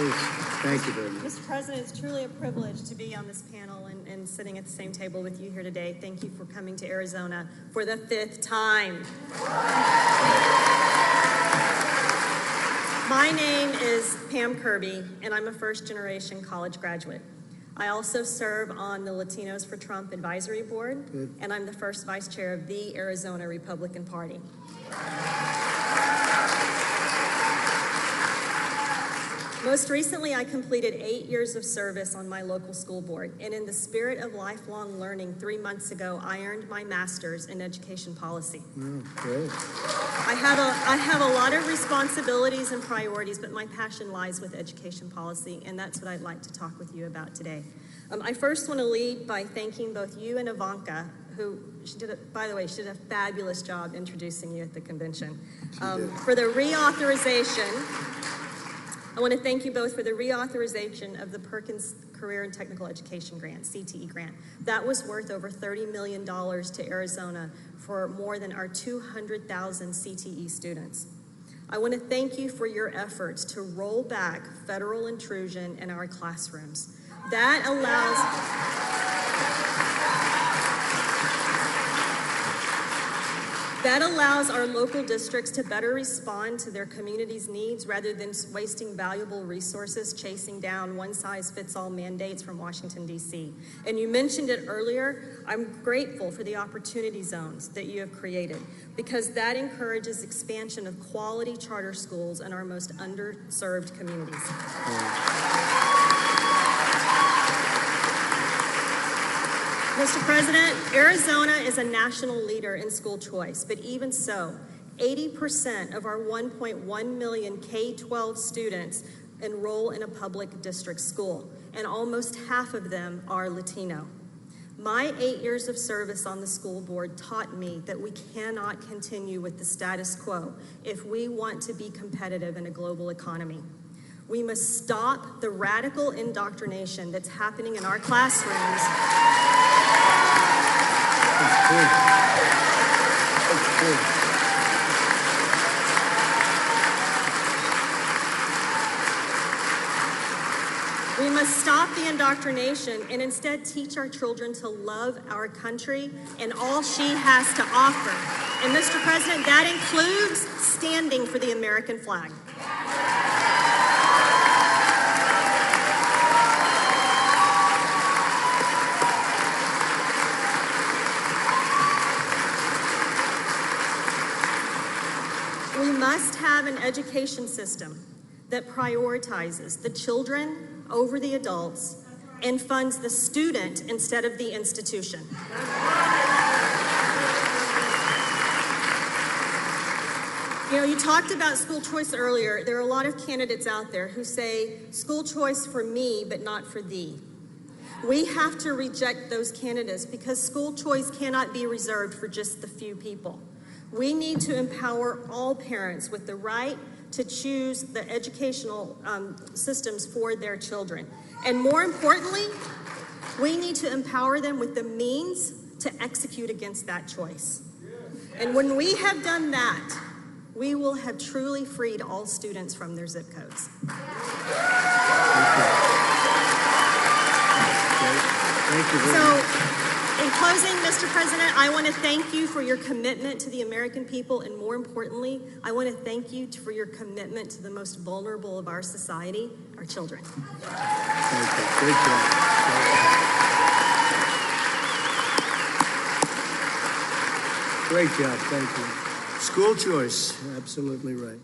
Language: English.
Please. Thank you very much. Mr. President, it's truly a privilege to be on this panel and sitting at the same table with you here today. Thank you for coming to Arizona for the 5th time. My name is Pam Kirby, and I'm a first-generation college graduate. I also serve on the Latinos for Trump Advisory Board, and I'm the first vice chair of the Arizona Republican Party. Most recently, I completed 8 years of service on my local school board, and in the spirit of lifelong learning, 3 months ago, I earned my master's in education policy. Great. I have a lot of responsibilities and priorities, but my passion lies with education policy, and that's what I'd like to talk with you about today. I first want to lead by thanking both you and Ivanka, who, by the way, she did a fabulous job introducing you at the convention, for the reauthorization. I want to thank you both for the reauthorization of the Perkins Career and Technical Education Grant, CTE grant. That was worth over $30 million to Arizona for more than our 200,000 CTE students. I want to thank you for your efforts to roll back federal intrusion in our classrooms. That allows our local districts to better respond to their community's needs rather than wasting valuable resources chasing down one-size-fits-all mandates from Washington, D.C. And you mentioned it earlier. I'm grateful for the opportunity zones that you have created because that encourages expansion of quality charter schools in our most underserved communities. Mr. President, Arizona is a national leader in school choice, but even so, 80% of our 1.1 million K-12 students enroll in a public district school, and almost half of them are Latino. My 8 years of service on the school board taught me that we cannot continue with the status quo if we want to be competitive in a global economy. We must stop the radical indoctrination that's happening in our classrooms. We must stop the indoctrination and instead teach our children to love our country and all she has to offer. And Mr. President, that includes standing for the American flag. We must have an education system that prioritizes the children over the adults and funds the student instead of the institution. You know, you talked about school choice earlier. There are a lot of candidates out there who say, school choice for me, but not for thee. We have to reject those candidates because school choice cannot be reserved for just the few people. We need to empower all parents with the right to choose the educational systems for their children. And more importantly, we need to empower them with the means to execute against that choice. And when we have done that, we will have truly freed all students from their zip codes. Thank you very much. In closing, Mr. President, I want to thank you for your commitment to the American people, and more importantly, I want to thank you for your commitment to the most vulnerable of our society, our children. Thank you. Great job. Great job. Thank you. School choice. Absolutely right.